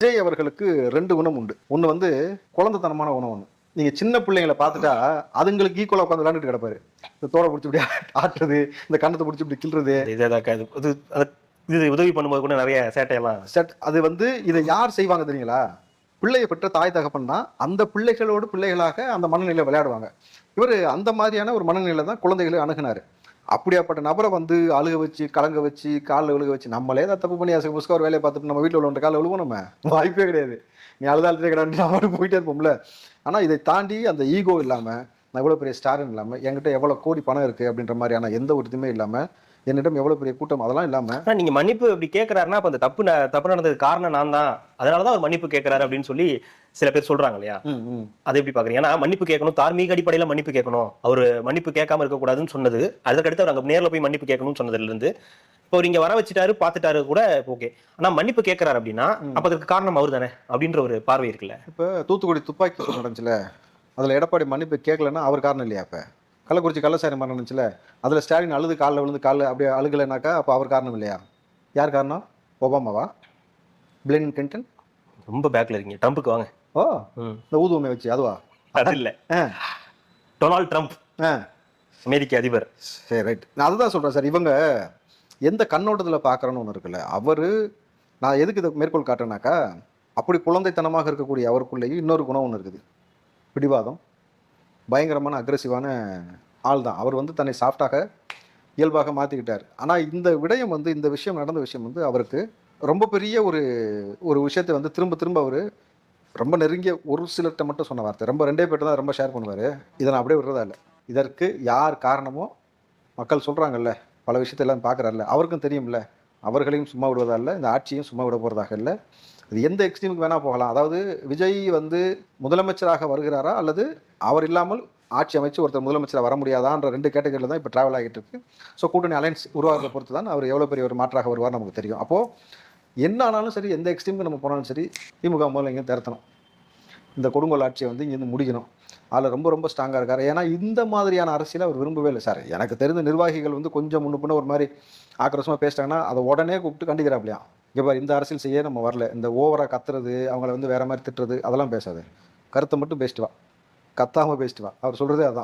விஜய் அவர்களுக்கு 2 குணம் உண்டு. ஒண்ணு வந்து குழந்தைத்தனமான குணம் ஒண்ணு. நீங்க சின்ன பிள்ளைங்கள பார்த்துட்டா, அதுங்களுக்கு ஈக்குவலா உட்கார்ந்து விளையாண்டுட்டு கிடப்பாரு. இந்த தோட புடிச்சு இப்படி ஆட்டுறது, இந்த கன்னத்த புடிச்சு இப்படி கிள்றது. இதேதாக்கா இது உதவி பண்ணும்போது கூட நிறைய சேட்டையெல்லாம் அது வந்து இதை யார் செய்வாங்க தெரியுங்களா? பிள்ளையை பெற்ற தாய் தகப்பன் தான் அந்த பிள்ளைகளோடு பிள்ளைகளாக அந்த மனநிலையில விளையாடுவாங்க. இவரு அந்த மாதிரியான ஒரு மனநிலையில தான் குழந்தைகளை அணுகுனாரு. அப்படியாப்பட்ட நபரை வந்து அழுக வச்சு, கலங்க வச்சு, காலில் விழுக வச்சு, நம்மளே ஏதாவது தப்பு பண்ணி புஸ்கா ஒரு வேலையை பார்த்துட்டு நம்ம வீட்டில் உள்ளவங்க காலில் விழுவோம் நம்ம? வாய்ப்பே கிடையாது. நீ அழுதாலே கிடையாது, நம்ம போயிட்டே இருப்போம்ல. ஆனால் இதை தாண்டி அந்த ஈகோ இல்லாமல், நான் எவ்வளோ பெரிய ஸ்டார்னு இல்லாமல், என்கிட்ட எவ்வளோ கோடி பணம் இருக்குது அப்படின்ற மாதிரியான எந்த ஒரு இதுவுமே இல்லாமல், என்னிடம் எவ்வளோ பெரிய கூட்டம் அதெல்லாம் இல்லாமல் நீங்க மன்னிப்பு இப்படி கேட்கறாருன்னா அப்ப அந்த தப்பு நடந்தது காரணம் நான் தான், அதனாலதான் அவர் மன்னிப்பு கேட்கிறாரு அப்படின்னு சொல்லி சில பேர் சொல்றாங்க இல்லையா? அது எப்படி பாக்குறீங்க? ஏன்னா மன்னிப்பு கேட்கணும், தார்மீக அடிப்படையில மன்னிப்பு கேட்கணும், அவரு மன்னிப்பு கேட்காம இருக்க கூடாதுன்னு சொன்னது, அதுக்கடுத்து அவர் அங்க நேர்ல போய் மன்னிப்பு கேட்கணும்னு சொன்னதுல இருந்து இப்போ அவர் இங்க வர வச்சுட்டாரு, பாத்துட்டாரு கூட ஓகே. ஆனா மன்னிப்பு கேட்கிறாரு அப்படின்னா அப்ப அதுக்கு காரணம் அவர் தானே அப்படின்ற ஒரு பார்வை இருக்குல்ல. இப்போ தூத்துக்குடி துப்பாக்கி நடந்துச்சுல, அதுல எடப்பாடி மன்னிப்பு கேட்கலன்னா அவர் காரணம் இல்லையா? இப்ப கள்ளக்குறிச்சி கள்ளசாரி மரணம் நடந்துச்சுல, அதுல ஸ்டாலின் அழுது காலில் விழுந்து அப்படியே அழுகலைனாக்கா அப்போ அவர் காரணம் இல்லையா? யார் காரணம்? ஒபாமாவா? பிளின் கிளின்டன்? ரொம்ப பேக்ல இருக்கீங்க. ட்ரம்ப்புக்கு வாங்க. ஓ, இந்த ஊதுவமை வச்சு அதுவா? அது இல்ல, டொனால்ட் ட்ரம்ப், அமெரிக்க அதிபர். சரி, ரைட். நான் அதுதான் சொல்றேன் சார். இவங்க எந்த கண்ணோட்டத்தில் பார்க்குறோன்னு ஒன்று இருக்குல்ல. நான் எதுக்கு இதை மேற்கோள் காட்டுறேனாக்கா, அப்படி குழந்தைத்தனமாக இருக்கக்கூடிய அவருக்குள்ளேயும் இன்னொரு குணம் ஒன்று இருக்குது. பிடிவாதம், பயங்கரமான அக்ரெசிவான ஆள் தான். அவர் வந்து தன்னை சாஃப்டாக இயல்பாக மாற்றிக்கிட்டார். ஆனால் இந்த விஷயம் நடந்த விஷயம் வந்து அவருக்கு ரொம்ப பெரிய ஒரு விஷயத்தை வந்து திரும்ப திரும்ப அவர் ரொம்ப நெருங்கிய ஒரு சிலர்கிட்ட மட்டும் சொன்ன வார்த்தை. ரொம்ப 2 பேர்ட்ட தான் ரொம்ப ஷேர் பண்ணுவார். இதை நான் அப்படியே விடுறதா இல்லை. இதற்கு யார் காரணமோ மக்கள் சொல்கிறாங்கல்ல, பல விஷயத்தை எல்லாம் பார்க்குறாருல்ல, அவருக்கும் தெரியும்ல, அவர்களையும் சும்மா விடுவதா இல்லை, இந்த ஆட்சியும் சும்மா விட போகிறதாக இல்லை. இது எந்த எக்ஸ்ட்ரீமுக்கு வேணால் போகலாம். அதாவது விஜய் வந்து முதலமைச்சராக வருகிறாரா அல்லது அவர் இல்லாமல் ஆட்சி அமைச்சு ஒருத்தர் முதலமைச்சராக வர முடியாதான்ற 2 கேட்டகரியில் தான் இப்போ ட்ராவல் ஆகிட்டு இருக்கு. ஸோ கூட்டணி அலைன்ஸ் உருவாகிறத பொறுத்து தான் அவர் எவ்வளோ பெரிய ஒரு மாற்றாக வருவார் நமக்கு தெரியும். அப்போது என்ன ஆனாலும் சரி, எந்த எக்ஸ்ட்ரீமுக்கு நம்ம போனாலும் சரி, திமுக முதல்ல இங்கே திறத்தணும். இந்த கொடுங்கோல் ஆட்சியை வந்து இங்கேருந்து முடிக்கணும். அதில் ரொம்ப ரொம்ப ஸ்ட்ராங்காக இருக்கார். ஏன்னா இந்த மாதிரியான அரசியலை அவர் விரும்பவே இல்லை சார். எனக்கு தெரிந்த நிர்வாகிகள் வந்து கொஞ்சம் முன்ன பின்ன ஒரு மாதிரி ஆக்ரோஷமாக பேசிட்டாங்கன்னா அதை உடனே கூப்பிட்டு கண்டிக்கிறாப்லையா, இங்கே பாரு இந்த அரசியல் செய்ய நம்ம வரல, இந்த ஓவராக கத்துறது, அவங்கள வந்து வேற மாதிரி திட்டுறது அதெல்லாம் பேசாது, கருத்தை மட்டும் பேசிட்டு வா, கத்தாமல் பேசிட்டு வா. அவர் சொல்கிறதே அதான்.